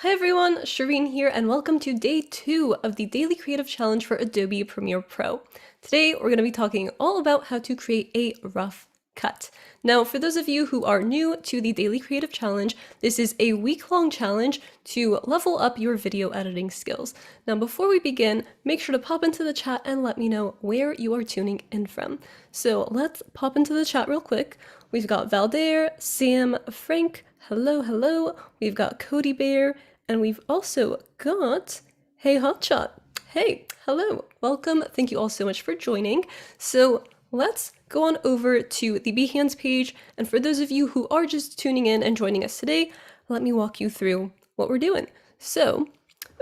Hi everyone, Shirin here, and welcome to day 2 of the Daily Creative Challenge for Adobe Premiere Pro. Today, we're going to be talking all about how to create a rough cut. Now, for those of you who are new to the Daily Creative Challenge, this is a week-long challenge to level up your video editing skills. Now, before we begin, make sure to pop into the chat and let me know where you are tuning in from. So let's pop into the chat real quick. We've got Valdair, Sam, Frank, hello. We've got Cody Bear, and we've also got Hey Hotshot. Hey, hello, welcome. Thank you all so much for joining. So let's go on over to the Behance page. And for those of you who are just tuning in and joining us today, let me walk you through what we're doing. So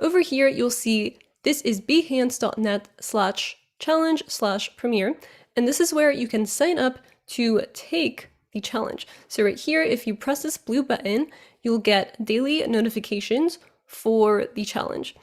over here, you'll see this is behance.net/challenge/premiere. And this is where you can sign up to take the challenge. So right here, if you press this blue button, you'll get daily notifications for the challenge.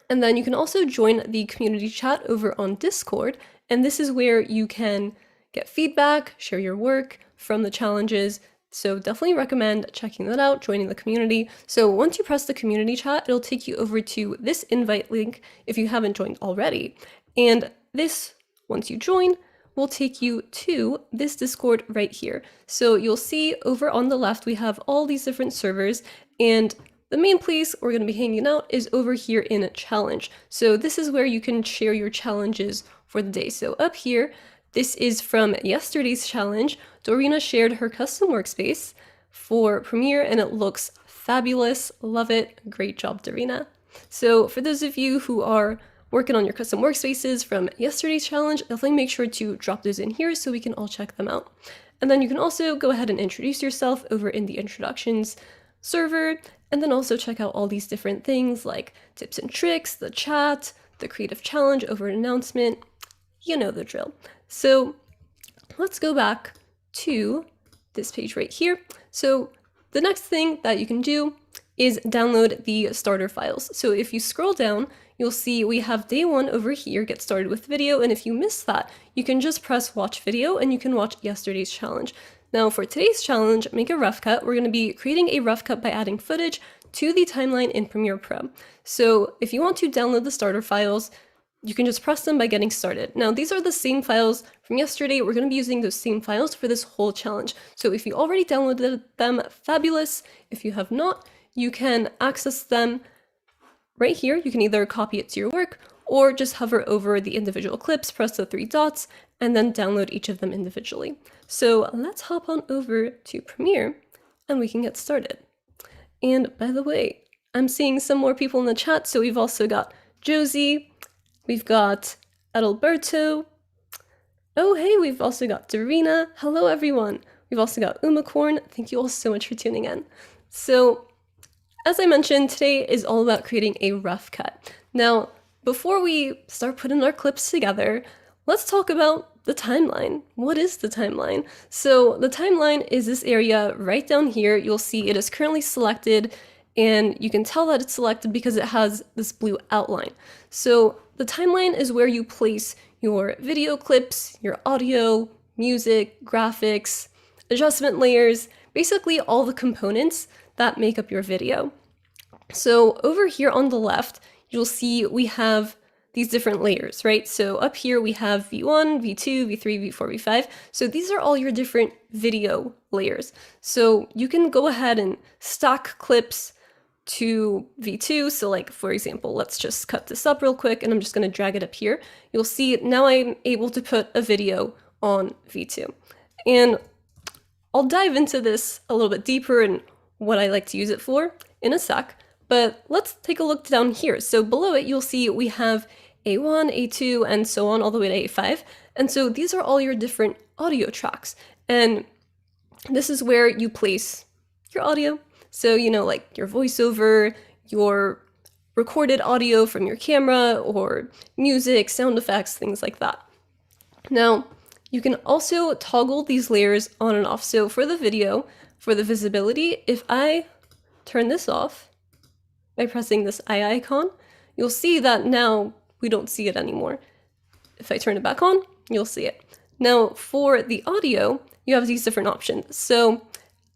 And then you can also join the community chat over on Discord. And this is where you can get feedback, share your work from the challenges. So definitely recommend checking that out, joining the community. So once you press the community chat, it'll take you over to this invite link if you haven't joined already. And this, once you join, will take you to this Discord right here. So you'll see over on the left, we have all these different servers, and the main place we're going to be hanging out is over here in a challenge. So this is where you can share your challenges for the day. So up here, this is from yesterday's challenge. Dorina shared her custom workspace for Premiere, and it looks fabulous. Love it. Great job, Dorina. So for those of you who are working on your custom workspaces from yesterday's challenge, definitely make sure to drop those in here so we can all check them out. And then you can also go ahead and introduce yourself over in the introductions server, and then also check out all these different things like tips and tricks, the chat, the creative challenge over an announcement. You know the drill. So let's go back to this page right here. So the next thing that you can do is download the starter files. So if you scroll down, you'll see we have day 1 over here, get started with video. And if you missed that, you can just press watch video and you can watch yesterday's challenge. Now for today's challenge, make a rough cut. We're going to be creating a rough cut by adding footage to the timeline in Premiere Pro. So if you want to download the starter files, you can just press them by getting started. Now these are the same files from yesterday. We're going to be using those same files for this whole challenge. So if you already downloaded them, fabulous. If you have not, you can access them right here. You can either copy it to your work or just hover over the individual clips, press the 3 dots, and then download each of them individually. So let's hop on over to Premiere and we can get started. And by the way, I'm seeing some more people in the chat. So we've also got Josie, we've got Adalberto. Oh, hey, we've also got Dorina. Hello, everyone. We've also got Umacorn. Thank you all so much for tuning in. So as I mentioned, today is all about creating a rough cut. Now, before we start putting our clips together, let's talk about the timeline. What is the timeline? So the timeline is this area right down here. You'll see it is currently selected, and you can tell that it's selected because it has this blue outline. So the timeline is where you place your video clips, your audio, music, graphics, adjustment layers, basically all the components that make up your video. So over here on the left, you'll see we have these different layers, right? So up here we have V1, V2, V3, V4, V5. So these are all your different video layers. So you can go ahead and stack clips to V2. So like, for example, let's just cut this up real quick and I'm just going to drag it up here. You'll see now I'm able to put a video on V2. And I'll dive into this a little bit deeper and what I like to use it for in a sec, but let's take a look down here. So below it, you'll see we have A1, A2, and so on all the way to A5. And so these are all your different audio tracks. And this is where you place your audio. So, you know, like your voiceover, your recorded audio from your camera, or music, sound effects, things like that. Now, you can also toggle these layers on and off. So for the video, for the visibility, if I turn this off by pressing this eye icon, you'll see that now we don't see it anymore. If I turn it back on, you'll see it. Now for the audio, you have these different options. So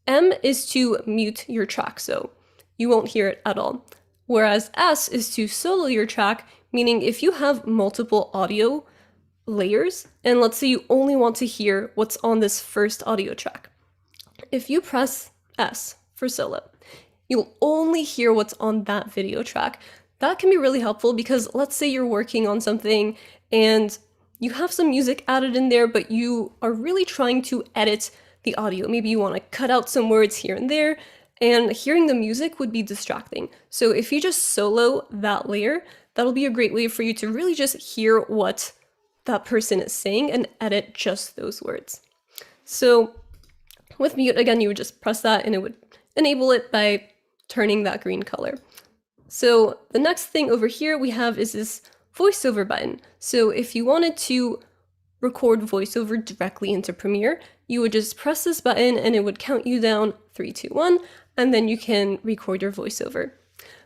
M is to mute your track. So you won't hear it at all. Whereas S is to solo your track, meaning if you have multiple audio layers, and let's say you only want to hear what's on this first audio track. If you press S for solo, you'll only hear what's on that video track. That can be really helpful because let's say you're working on something and you have some music added in there, but you are really trying to edit the audio. Maybe you want to cut out some words here and there, and hearing the music would be distracting. So if you just solo that layer, that'll be a great way for you to really just hear what that person is saying and edit just those words. So with mute, again, you would just press that and it would enable it by turning that green color. So the next thing over here we have is this voiceover button. So if you wanted to record voiceover directly into Premiere, you would just press this button and it would count you down 3, 2, 1, and then you can record your voiceover.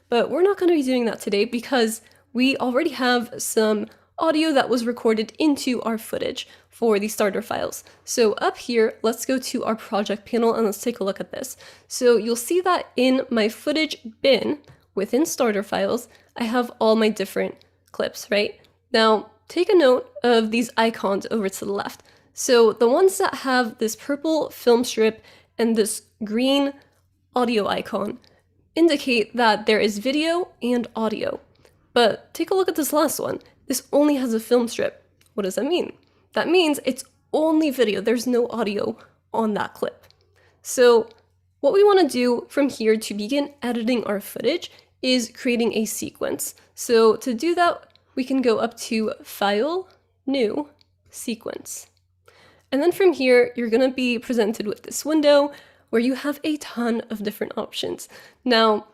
But we're not going to be doing that today because we already have some audio that was recorded into our footage for the starter files. So up here, let's go to our project panel and let's take a look at this. So you'll see that in my footage bin within starter files, I have all my different clips, right? Now, take a note of these icons over to the left. So the ones that have this purple film strip and this green audio icon indicate that there is video and audio. But take a look at this last one. This only has a film strip. What does that mean? That means it's only video. There's no audio on that clip. So what we want to do from here to begin editing our footage is creating a sequence. So to do that, we can go up to File, New, Sequence. And then from here, you're going to be presented with this window where you have a ton of different options. Now,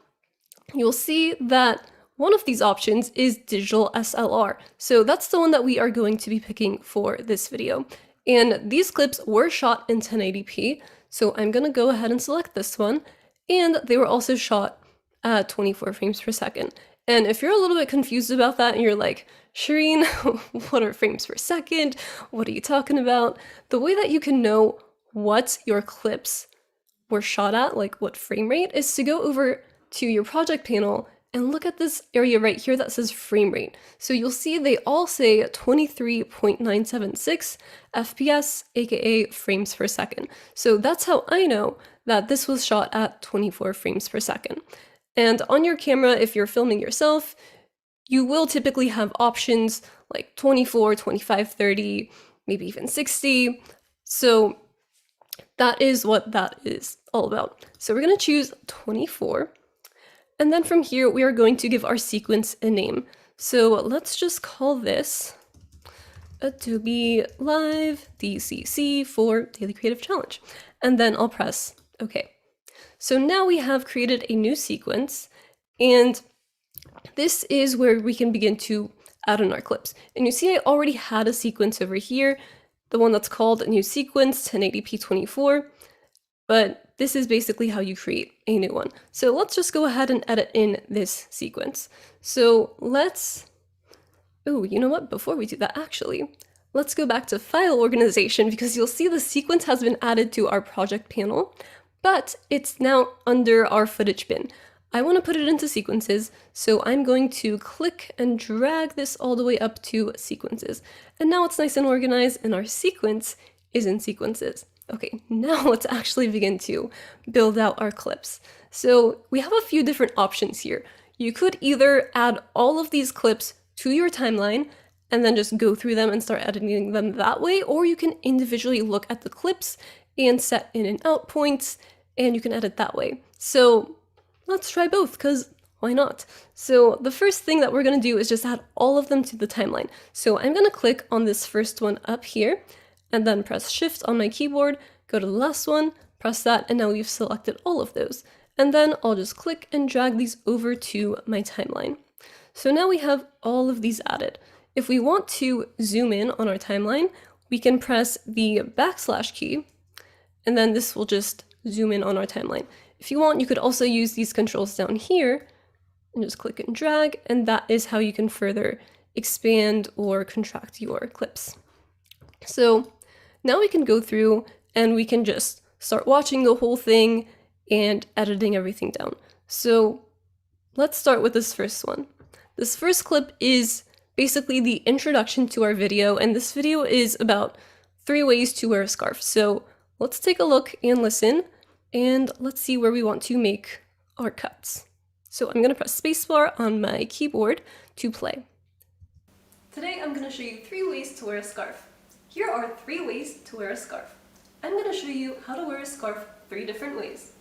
you'll see that one of these options is digital SLR. So that's the one that we are going to be picking for this video. And these clips were shot in 1080p. So I'm going to go ahead and select this one. And they were also shot at 24 frames per second. And if you're a little bit confused about that and you're like, Shirin, what are frames per second? What are you talking about? The way that you can know what your clips were shot at, like what frame rate, is to go over to your project panel and look at this area right here that says frame rate. So you'll see they all say 23.976 FPS, aka frames per second. So that's how I know that this was shot at 24 frames per second. And on your camera, if you're filming yourself, you will typically have options like 24, 25, 30, maybe even 60. So that is what that is all about. So we're going to choose 24. And then from here, we are going to give our sequence a name. So let's just call this Adobe Live DCC for Daily Creative Challenge. And then I'll press OK. So now we have created a new sequence, and this is where we can begin to add in our clips. And you see I already had a sequence over here, the one that's called New Sequence 1080p 24, but this is basically how you create a new one. So let's just go ahead and edit in this sequence. So you know what? Before we do that, actually, let's go back to file organization because you'll see the sequence has been added to our project panel, but it's now under our footage bin. I want to put it into sequences, so I'm going to click and drag this all the way up to sequences. And now it's nice and organized and our sequence is in sequences. Okay, now let's actually begin to build out our clips. So we have a few different options here. You could either add all of these clips to your timeline and then just go through them and start editing them that way, or you can individually look at the clips and set in and out points, and you can edit that way. So let's try both, because why not? So the first thing that we're going to do is just add all of them to the timeline. So I'm going to click on this first one up here, and then press Shift on my keyboard, go to the last one, press that, and now we've selected all of those. And then I'll just click and drag these over to my timeline. So now we have all of these added. If we want to zoom in on our timeline, we can press the backslash key, and then this will just zoom in on our timeline. If you want, you could also use these controls down here and just click and drag, and that is how you can further expand or contract your clips. So now we can go through and we can just start watching the whole thing and editing everything down. So let's start with this first one. This first clip is basically the introduction to our video, and this video is about 3 ways to wear a scarf. So let's take a look and listen, and let's see where we want to make our cuts. So I'm going to press spacebar on my keyboard to play. Today I'm going to show you 3 ways to wear a scarf. Here are 3 ways to wear a scarf. I'm going to show you how to wear a scarf 3 different ways.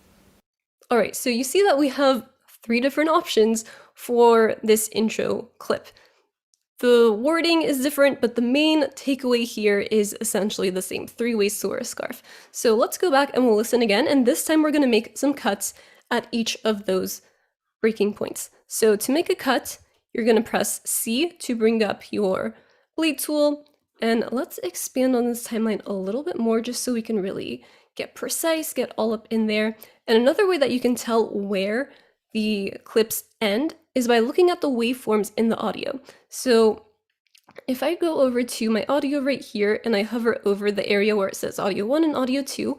Alright, so you see that we have 3 different options for this intro clip. The wording is different, but the main takeaway here is essentially the same, 3 ways to wear a scarf. So let's go back and we'll listen again, and this time we're going to make some cuts at each of those breaking points. So to make a cut, you're going to press C to bring up your blade tool, and let's expand on this timeline a little bit more just so we can really get precise, get all up in there. And another way that you can tell where the clips end is by looking at the waveforms in the audio. So if I go over to my audio right here and I hover over the area where it says audio 1 and audio 2,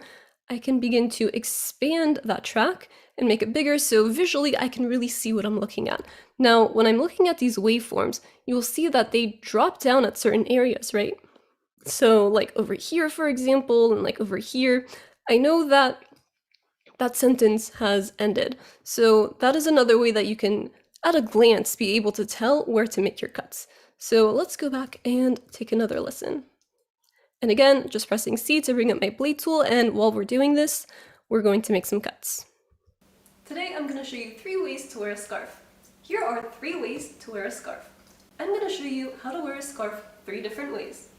I can begin to expand that track and make it bigger, so visually I can really see what I'm looking at. Now, when I'm looking at these waveforms, you will see that they drop down at certain areas, right? So like over here, for example, and like over here, I know that that sentence has ended. So that is another way that you can, at a glance, be able to tell where to make your cuts. So let's go back and take another listen. And again, just pressing C to bring up my blade tool, and while we're doing this, we're going to make some cuts. Today I'm going to show you 3 ways to wear a scarf. Here are 3 ways to wear a scarf. I'm going to show you how to wear a scarf 3 different ways.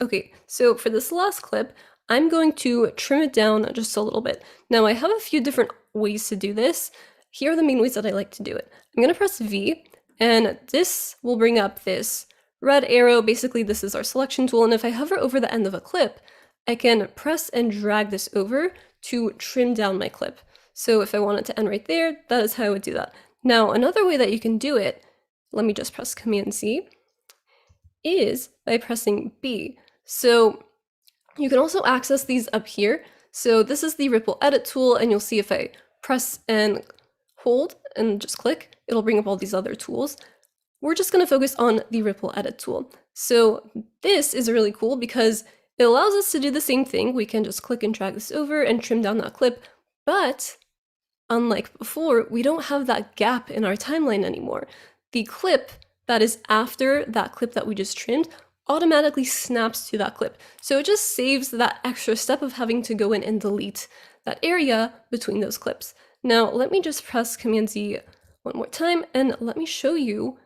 Okay, so for this last clip, I'm going to trim it down just a little bit. Now I have a few different ways to do this. Here are the main ways that I like to do it. I'm going to press V, and this will bring up this red arrow. Basically, this is our selection tool, and if I hover over the end of a clip, I can press and drag this over to trim down my clip. So if I want it to end right there, that is how I would do that. Now, another way that you can do it, let me just press Command C, is by pressing B. So you can also access these up here. So this is the Ripple Edit tool, and you'll see if I press and hold and just click, it'll bring up all these other tools. We're just going to focus on the Ripple Edit tool. So this is really cool because it allows us to do the same thing. We can just click and drag this over and trim down that clip, but unlike before, we don't have that gap in our timeline anymore. The clip that is after that clip that we just trimmed automatically snaps to that clip. So it just saves that extra step of having to go in and delete that area between those clips. Now, let me just press Command Z one more time, and let me show you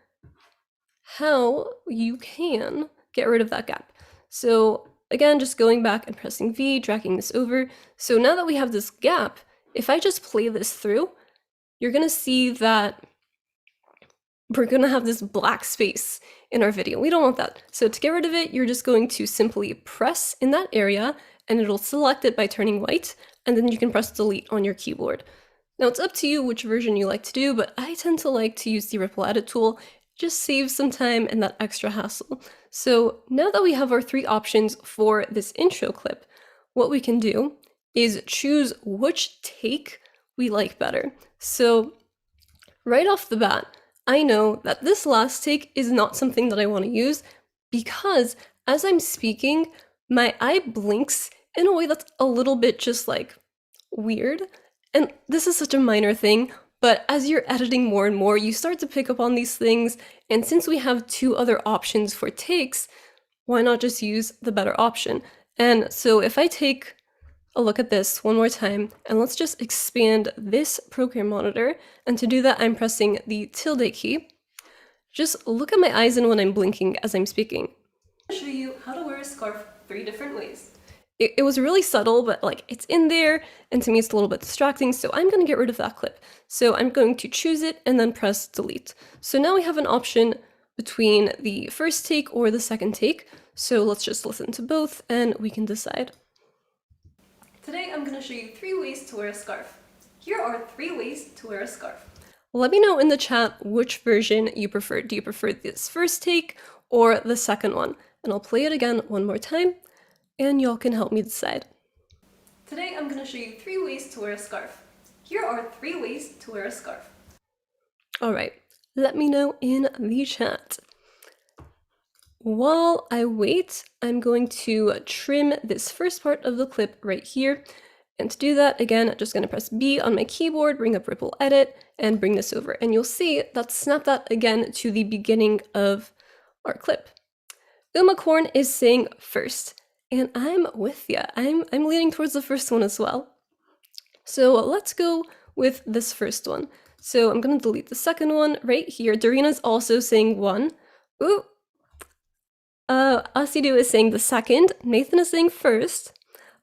how you can get rid of that gap. So again, just going back and pressing V, dragging this over. So now that we have this gap, if I just play this through, you're going to see that we're going to have this black space in our video. We don't want that. So to get rid of it, you're just going to simply press in that area, and it'll select it by turning white, and then you can press delete on your keyboard. Now it's up to you which version you like to do, but I tend to like to use the Ripple Edit tool. It just saves some time and that extra hassle. So now that we have our 3 options for this intro clip, what we can do is choose which take we like better. So right off the bat, I know that this last take is not something that I want to use because as I'm speaking, my eye blinks in a way that's a little bit just like weird. And this is such a minor thing, but as you're editing more and more, you start to pick up on these things. And since we have 2 other options for takes, why not just use the better option? And so if I take a look at this one more time, and let's just expand this program monitor. And to do that, I'm pressing the tilde key. Just look at my eyes and when I'm blinking as I'm speaking. I'll show you how to wear a scarf 3 different ways. It was really subtle, but like it's in there, and to me it's a little bit distracting, so I'm going to get rid of that clip. So I'm going to choose it and then press delete. So now we have an option between the first take or the second take. So let's just listen to both and we can decide. Today I'm going to show you 3 ways to wear a scarf. Here are 3 ways to wear a scarf. Let me know in the chat which version you prefer. Do you prefer this first take or the second one? And I'll play it again one more time, and y'all can help me decide. Today I'm going to show you 3 ways to wear a scarf. Here are 3 ways to wear a scarf. Alright, let me know in the chat. While I wait, I'm going to trim this first part of the clip right here. And to do that, again, I'm just going to press B on my keyboard, bring up Ripple Edit, and bring this over. And you'll see that snap that again to the beginning of our clip. Umacorn is saying first, and I'm with ya. I'm leaning towards the first one as well. So let's go with this first one. So I'm going to delete the second one right here. Darina's also saying 1. Ooh. Asidu is saying the second. Nathan is saying first.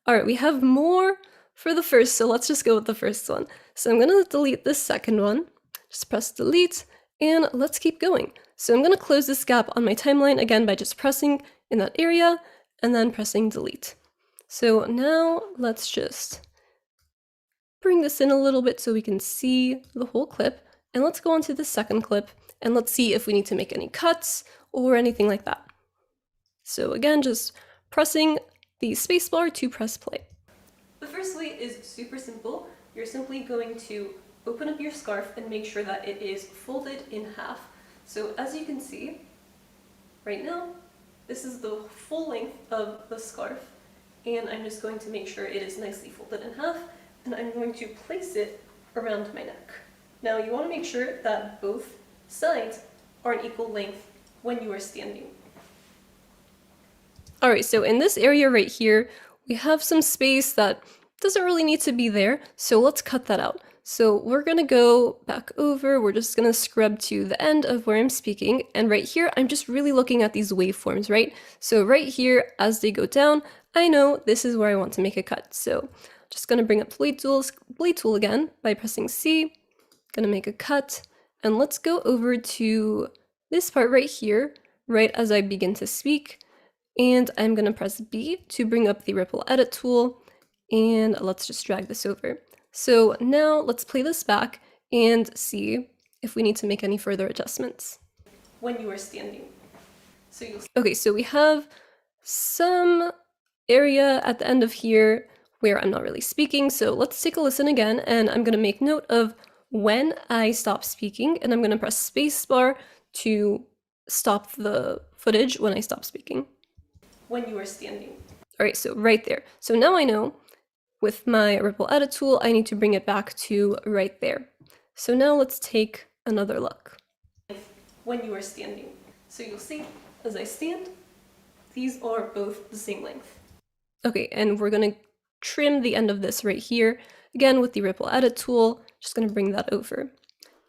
All right, we have more for the first, so let's just go with the first one. So I'm going to delete the second one. Just press delete, and let's keep going. So I'm going to close this gap on my timeline again by just pressing in that area and then pressing delete. So now let's just bring this in a little bit so we can see the whole clip. And let's go on to the second clip and let's see if we need to make any cuts or anything like that. So again, just pressing the spacebar to press play. The first way is super simple. You're simply going to open up your scarf and make sure that it is folded in half. So as you can see, right now, this is the full length of the scarf, and I'm just going to make sure it is nicely folded in half, and I'm going to place it around my neck. Now you want to make sure that both sides are an equal length when you are standing. Alright, so in this area right here, we have some space that doesn't really need to be there, so let's cut that out. So we're going to go back over, we're just going to scrub to the end of where I'm speaking, and right here, I'm just really looking at these waveforms, right? So right here, as they go down, I know this is where I want to make a cut. So just going to bring up blade tool again by pressing C, going to make a cut, and let's go over to this part right here, right as I begin to speak. And I'm going to press B to bring up the Ripple Edit tool, and let's just drag this over. So now let's play this back and see if we need to make any further adjustments. When you are standing. Okay, so we have some area at the end of here where I'm not really speaking, so let's take a listen again, and I'm going to make note of when I stop speaking, and I'm going to press spacebar to stop the footage when I stop speaking. When you are standing. All right, so right there. So now I know with my Ripple Edit tool, I need to bring it back to right there. So now let's take another look. When you are standing. So you'll see, as I stand, these are both the same length. Okay, and we're gonna trim the end of this right here. Again, with the Ripple Edit tool, just gonna bring that over.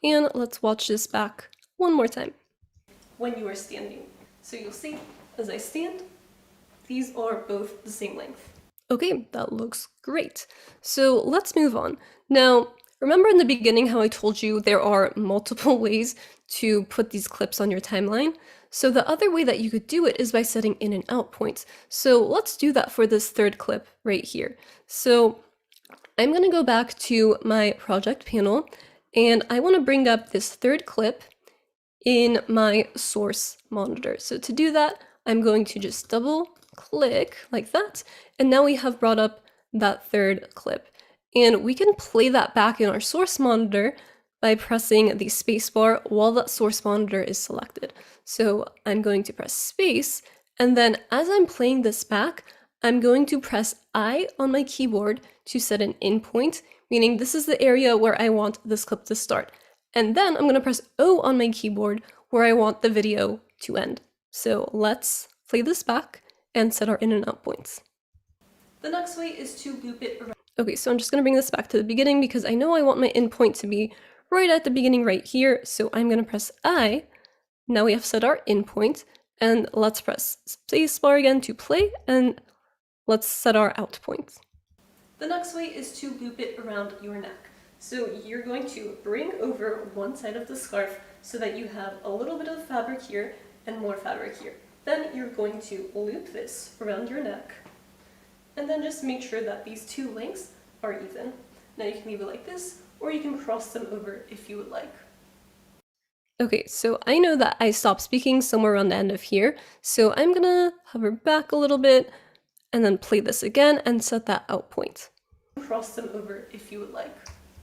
And let's watch this back one more time. When you are standing. So you'll see, as I stand, these are both the same length. Okay, that looks great. So let's move on. Now, remember in the beginning how I told you there are multiple ways to put these clips on your timeline? So the other way that you could do it is by setting in and out points. So let's do that for this third clip right here. So I'm going to go back to my project panel, and I want to bring up this third clip in my source monitor. So to do that, I'm going to just double click like that, and now we have brought up that third clip, and we can play that back in our source monitor by pressing the spacebar while that source monitor is selected. So I'm going to press space, and then as I'm playing this back, I'm going to press I on my keyboard to set an in point, meaning this is the area where I want this clip to start, and then I'm going to press O on my keyboard where I want the video to end. So let's play this back and set our in and out points. The next way is to loop it around. Okay, so I'm just going to bring this back to the beginning because I know I want my in point to be right at the beginning right here. So I'm going to press I. Now we have set our in point, and let's press spacebar again to play, and let's set our out point. The next way is to loop it around your neck. So you're going to bring over one side of the scarf so that you have a little bit of fabric here and more fabric here. Then you're going to loop this around your neck, and then just make sure that these two lengths are even. Now you can leave it like this, or you can cross them over if you would like. Okay, so I know that I stopped speaking somewhere around the end of here, so I'm gonna hover back a little bit, and then play this again and set that out point. Cross them over if you would like.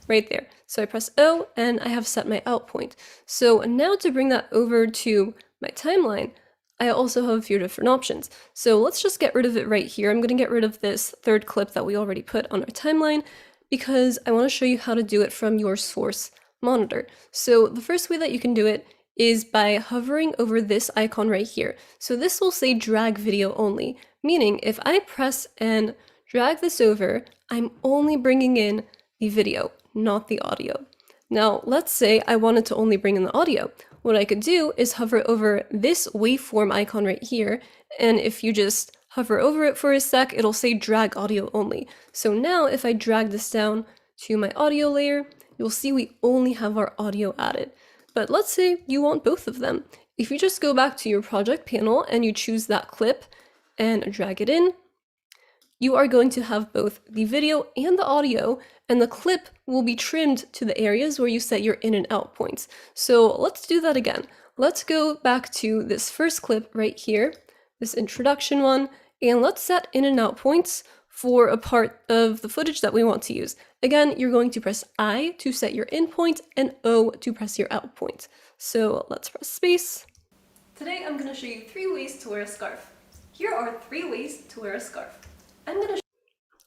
right there. So I press O and I have set my out point. So now to bring that over to my timeline, I also have a few different options. So let's just get rid of it right here. I'm going to get rid of this third clip that we already put on our timeline because I want to show you how to do it from your source monitor. So the first way that you can do it is by hovering over this icon right here. So this will say drag video only, meaning if I press and drag this over, I'm only bringing in the video, not the audio. Now, let's say I wanted to only bring in the audio. What I could do is hover over this waveform icon right here, and if you just hover over it for a sec, it'll say drag audio only. So now if I drag this down to my audio layer, you'll see we only have our audio added. But let's say you want both of them. If you just go back to your project panel and you choose that clip and drag it in, you are going to have both the video and the audio, and the clip will be trimmed to the areas where you set your in and out points. So let's do that again. Let's go back to this first clip right here, this introduction one, and let's set in and out points for a part of the footage that we want to use. Again, you're going to press I to set your in point and O to press your out point. So let's press space. Today I'm going to show you 3 ways to wear a scarf. Here are 3 ways to wear a scarf.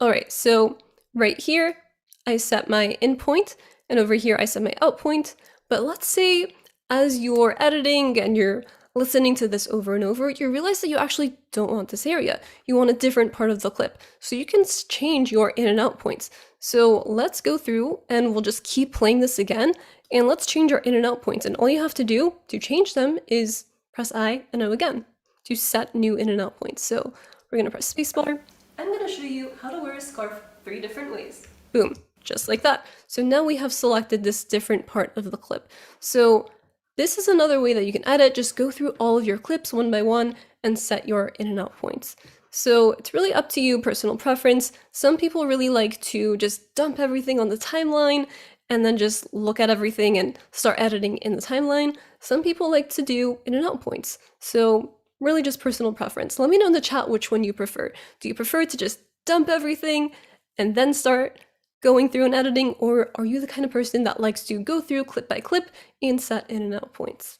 Alright, so right here, I set my in point, and over here I set my out point, but let's say as you're editing and you're listening to this over and over, you realize that you actually don't want this area. You want a different part of the clip. So you can change your in and out points. So let's go through and we'll just keep playing this again, and let's change our in and out points. And all you have to do to change them is press I and O again to set new in and out points. So we're going to press spacebar. I'm going to show you how to wear a scarf 3 different ways. Boom, just like that. So now we have selected this different part of the clip. So this is another way that you can edit. Just go through all of your clips one by one and set your in and out points. So it's really up to you, personal preference. Some people really like to just dump everything on the timeline and then just look at everything and start editing in the timeline. Some people like to do in and out points. So really just personal preference. Let me know in the chat which one you prefer. Do you prefer to just dump everything and then start going through and editing, or are you the kind of person that likes to go through clip by clip and set in and out points?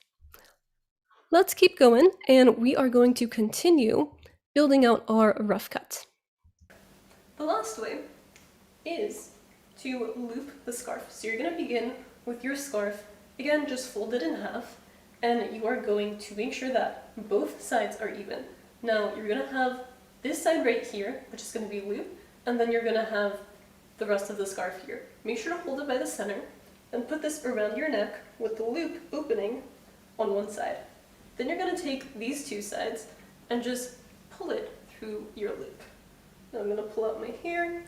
Let's keep going, and we are going to continue building out our rough cut. The last way is to loop the scarf. So you're going to begin with your scarf, again just fold it in half, and you are going to make sure that both sides are even. Now you're going to have this side right here, which is going to be loop, and then you're going to have the rest of the scarf here. Make sure to hold it by the center and put this around your neck with the loop opening on one side. Then you're going to take these 2 sides and just pull it through your loop. Now I'm going to pull out my hair,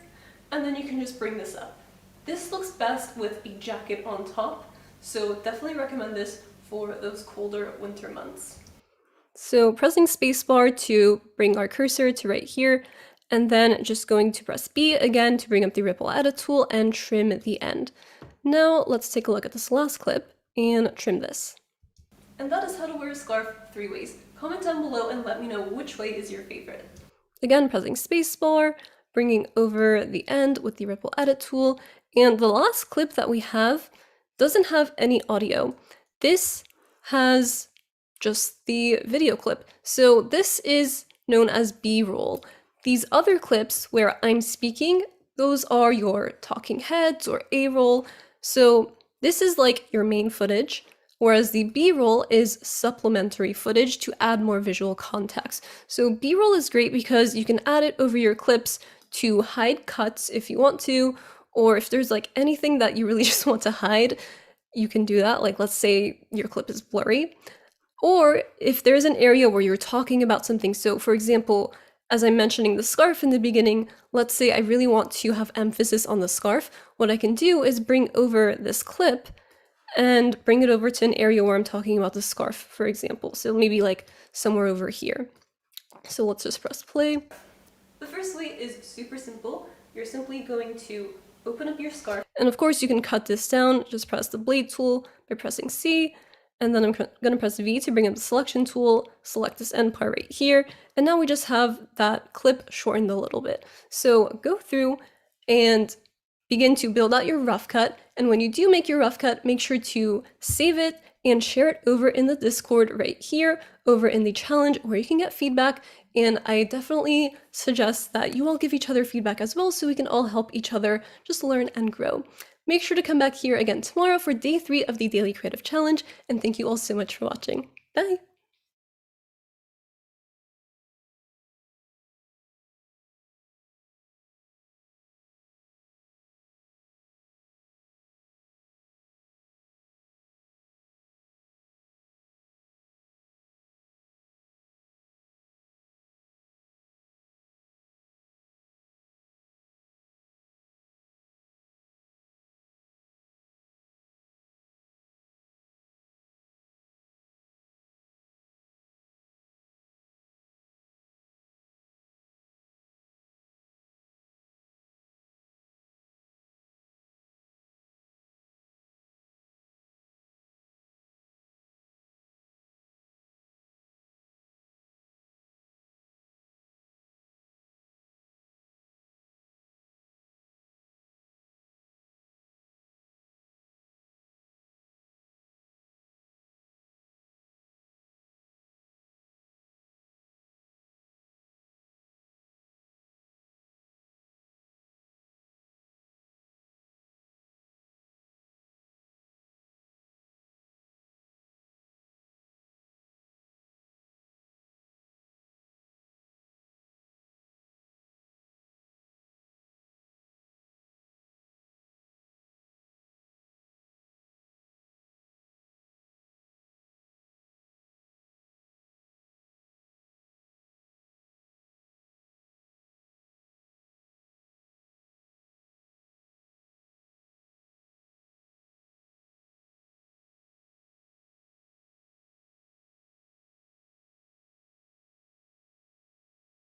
and then you can just bring this up. This looks best with a jacket on top, so definitely recommend this for those colder winter months. So pressing spacebar to bring our cursor to right here, and then just going to press B again to bring up the ripple edit tool and trim the end. Now let's take a look at this last clip and trim this. And that is how to wear a scarf 3 ways. Comment down below and let me know which way is your favorite. Again, pressing spacebar, bringing over the end with the ripple edit tool, and the last clip that we have doesn't have any audio. This has just the video clip. So this is known as B-roll. These other clips where I'm speaking, those are your talking heads or A-roll. So this is like your main footage, whereas the B-roll is supplementary footage to add more visual context. So B-roll is great because you can add it over your clips to hide cuts if you want to, or if there's like anything that you really just want to hide, you can do that. Like let's say your clip is blurry, or if there's an area where you're talking about something. So for example, as I'm mentioning the scarf in the beginning, let's say I really want to have emphasis on the scarf. What I can do is bring over this clip and bring it over to an area where I'm talking about the scarf, for example. So maybe like somewhere over here. So let's just press play. The first way is super simple. You're simply going to open up your scarf. And of course you can cut this down. Just press the blade tool by pressing C. And then I'm going to press V to bring up the selection tool, select this end part right here, and now we just have that clip shortened a little bit. So go through and begin to build out your rough cut. And when you do make your rough cut, make sure to save it and share it over in the Discord right here, over in the challenge where you can get feedback. And I definitely suggest that you all give each other feedback as well so we can all help each other just learn and grow. Make sure to come back here again tomorrow for day 3 of the Daily Creative Challenge, and thank you all so much for watching. Bye!